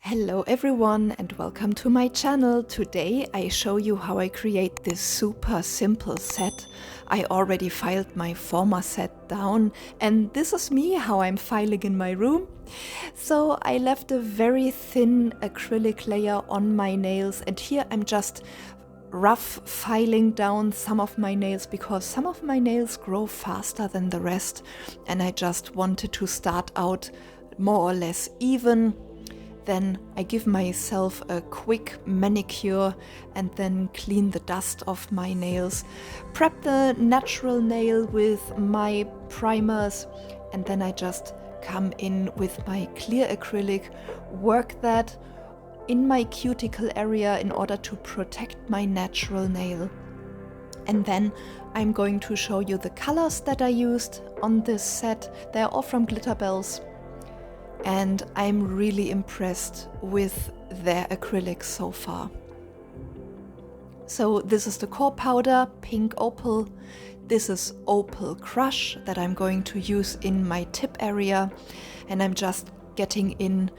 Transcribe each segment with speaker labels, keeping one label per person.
Speaker 1: Hello everyone and welcome to my channel. Today I show you how I create this super simple set. I already filed my former set down and this is me how I'm filing in my room. So I left a very thin acrylic layer on my nails and here I'm just rough filing down some of my nails because some of my nails grow faster than the rest and I just wanted to start out more or less even. Then I give myself a quick manicure and then clean the dust off my nails. Prep the natural nail with my primers and then I just come in with my clear acrylic, work that in my cuticle area in order to protect my natural nail. And then I'm going to show you the colors that I used on this set. They're all from Glitterbels. And I'm really impressed with their acrylics so far. So this is the core powder, pink opal. This is opal crush that I'm going to use in my tip area. And I'm just getting in,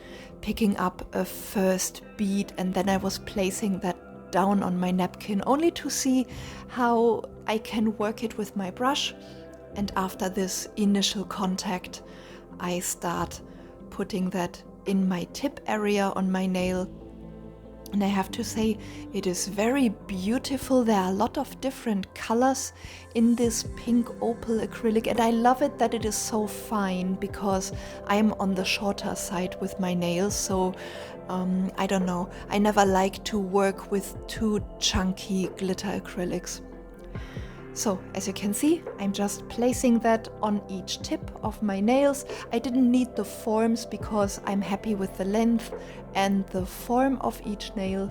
Speaker 1: picking up a first bead, and then I was placing that down on my napkin only to see how I can work it with my brush. And after this initial contact, I start putting that in my tip area on my nail. And I have to say, it is very beautiful. There are a lot of different colors in this pink opal acrylic, and I love it that it is so fine because I'm on the shorter side with my nails, so I don't know, I never like to work with too chunky glitter acrylics. So, as you can see, I'm just placing that on each tip of my nails. I didn't need the forms because I'm happy with the length and the form of each nail.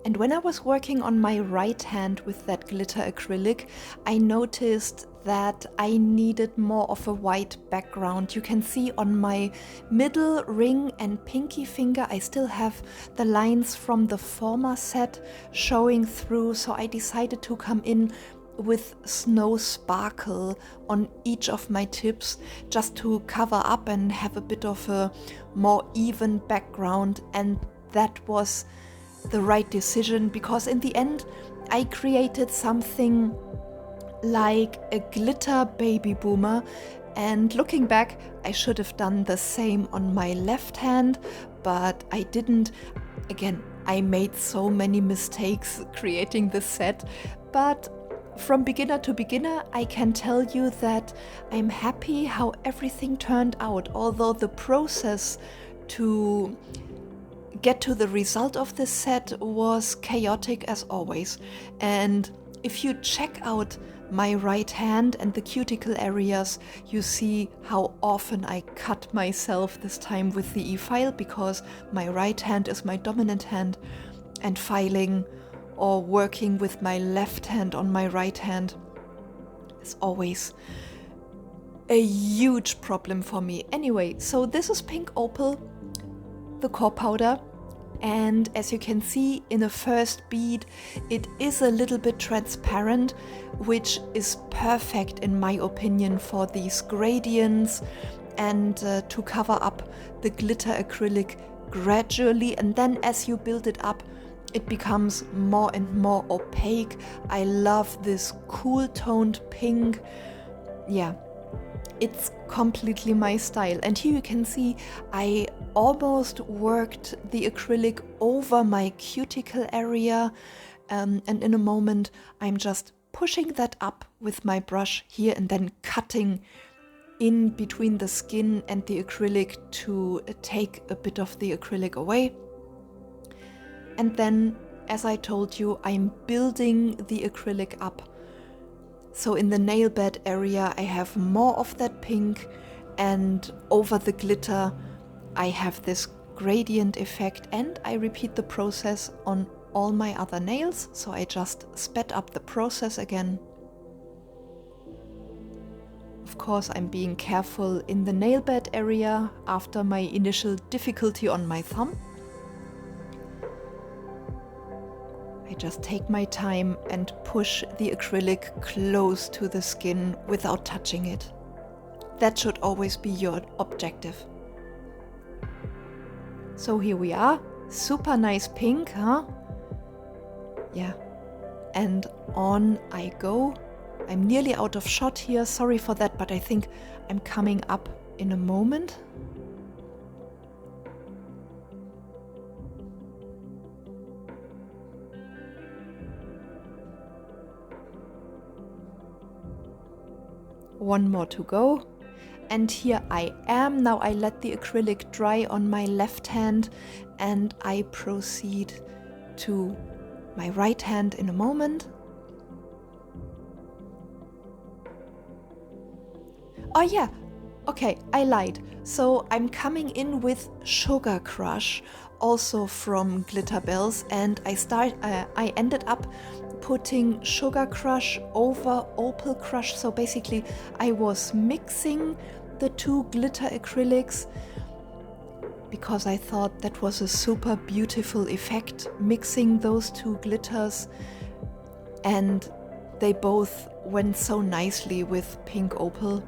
Speaker 1: And when I was working on my right hand with that glitter acrylic, I noticed that I needed more of a white background. You can see on my middle ring and pinky finger, I still have the lines from the former set showing through, so I decided to come in with snow sparkle on each of my tips just to cover up and have a bit of a more even background, and that was the right decision because in the end I created something like a glitter baby boomer, and looking back I should have done the same on my left hand, but I didn't. Again, I made so many mistakes creating this set, but from beginner to beginner I can tell you that I'm happy how everything turned out, although the process to get to the result of this set was chaotic as always. And if you check out my right hand and the cuticle areas, you see how often I cut myself this time with the e-file because my right hand is my dominant hand, and filing or working with my left hand on my right hand is always a huge problem for me. Anyway, so this is pink opal, the core powder, and as you can see in the first bead it is a little bit transparent, which is perfect in my opinion for these gradients and to cover up the glitter acrylic gradually, and then as you build it up it becomes more and more opaque. I love this cool toned pink. Yeah, it's completely my style. And here you can see I almost worked the acrylic over my cuticle area, and in a moment I'm just pushing that up with my brush here and then cutting in between the skin and the acrylic to take a bit of the acrylic away. And then, as I told you, I'm building the acrylic up. So in the nail bed area I have more of that pink, and over the glitter I have this gradient effect, and I repeat the process on all my other nails. So I just sped up the process again. Of course, I'm being careful in the nail bed area after my initial difficulty on my thumb. I just take my time and push the acrylic close to the skin without touching it. That should always be your objective. So here we are, super nice pink, huh? Yeah, and on I go. I'm nearly out of shot here, sorry for that, but I think I'm coming up in a moment. One more to go. And here I am. Now I let the acrylic dry on my left hand and I proceed to my right hand in a moment. Oh yeah, okay, I lied. So I'm coming in with Sugar Crush, also from Glitter Bells, and I ended up putting Sugar Crush over Opal Crush. So basically I was mixing the two glitter acrylics because I thought that was a super beautiful effect, mixing those two glitters, and they both went so nicely with pink opal.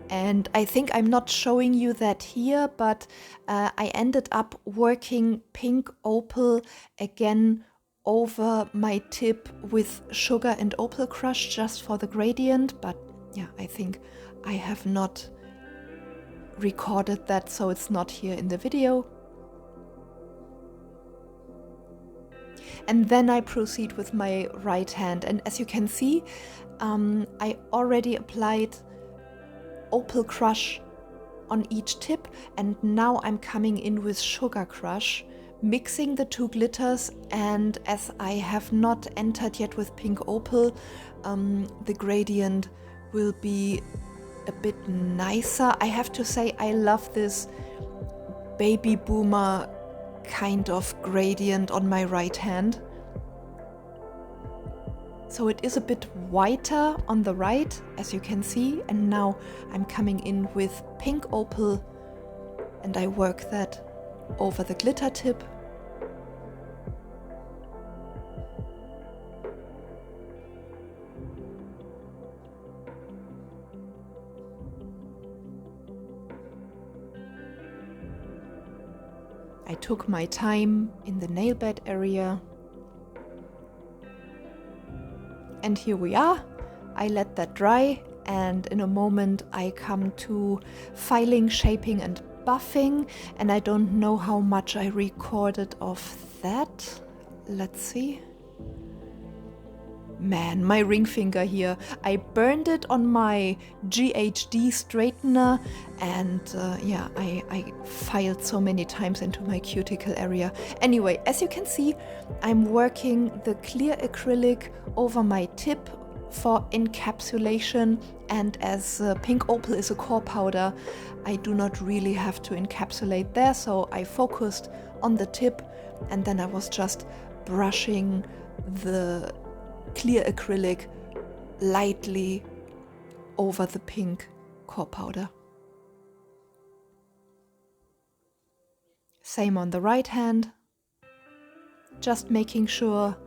Speaker 1: And I think I'm not showing you that here, but I ended up working pink opal again over my tip with Sugar and Opal Crush just for the gradient. But yeah, I think I have not recorded that, so it's not here in the video. And then I proceed with my right hand. And as you can see, I already applied Opal Crush on each tip, and now I'm coming in with Sugar Crush, mixing the two glitters. And as I have not entered yet with pink opal, the gradient will be a bit nicer. I have to say I love this baby boomer kind of gradient on my right hand. So it is a bit whiter on the right, as you can see, and now I'm coming in with pink opal and I work that over the glitter tip. I took my time in the nail bed area. And here we are. I let that dry, and in a moment I come to filing, shaping and buffing, and I don't know how much I recorded of that. Let's see. Man, my ring finger here. I burned it on my GHD straightener, and yeah, I filed so many times into my cuticle area. Anyway, as you can see, I'm working the clear acrylic over my tip for encapsulation, and as pink opal is a core powder, I do not really have to encapsulate there, so I focused on the tip, and then I was just brushing the clear acrylic lightly over the pink core powder. Same on the right hand, just making sure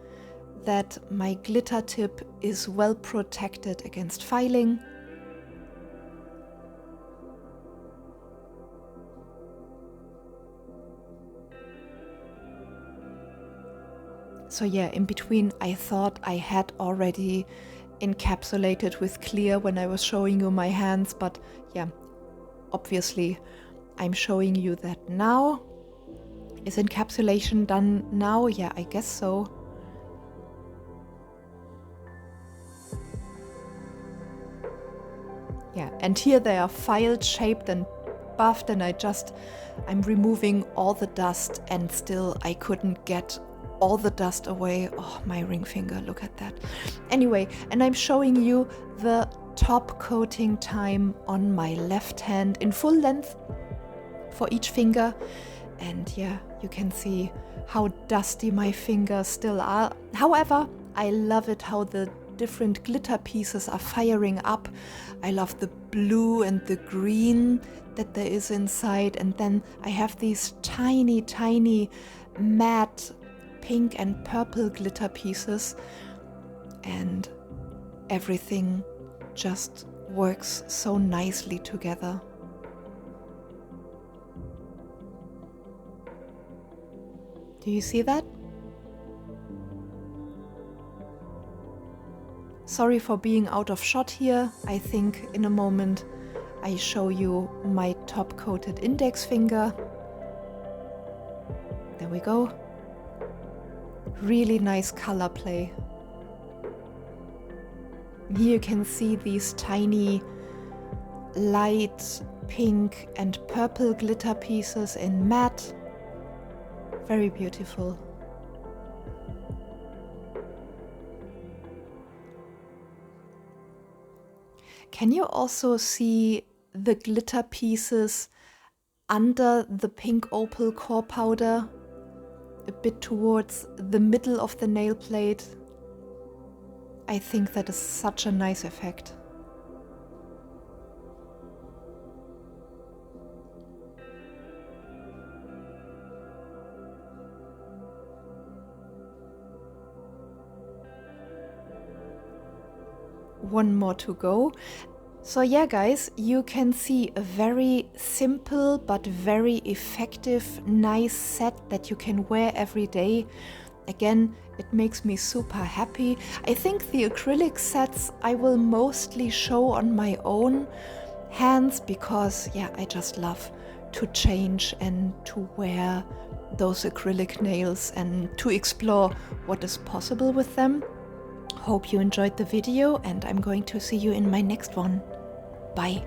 Speaker 1: that my glitter tip is well protected against filing. So yeah, in between I thought I had already encapsulated with clear when I was showing you my hands, but yeah, obviously I'm showing you that now. Is encapsulation done now? Yeah, I guess so. Yeah, and here they are filed, shaped and buffed, and I'm removing all the dust, and still I couldn't get all the dust away. Oh, my ring finger, look at that. Anyway, and I'm showing you the top coating time on my left hand in full length for each finger. And yeah, you can see how dusty my fingers still are. However, I love it how the different glitter pieces are firing up. I love the blue and the green that there is inside, and then I have these tiny, tiny matte pink and purple glitter pieces, and everything just works so nicely together. Do you see that? Sorry for being out of shot here. I think in a moment I show you my top coated index finger. There we go. Really nice color play. Here you can see these tiny light pink and purple glitter pieces in matte. Very beautiful. Can you also see the glitter pieces under the pink opal core powder, a bit towards the middle of the nail plate? I think that is such a nice effect. One more to go. So yeah, guys, you can see a very simple but very effective, nice set that you can wear every day. Again, it makes me super happy. I think the acrylic sets I will mostly show on my own hands because, yeah, I just love to change and to wear those acrylic nails and to explore what is possible with them. Hope you enjoyed the video, and I'm going to see you in my next one. Bye.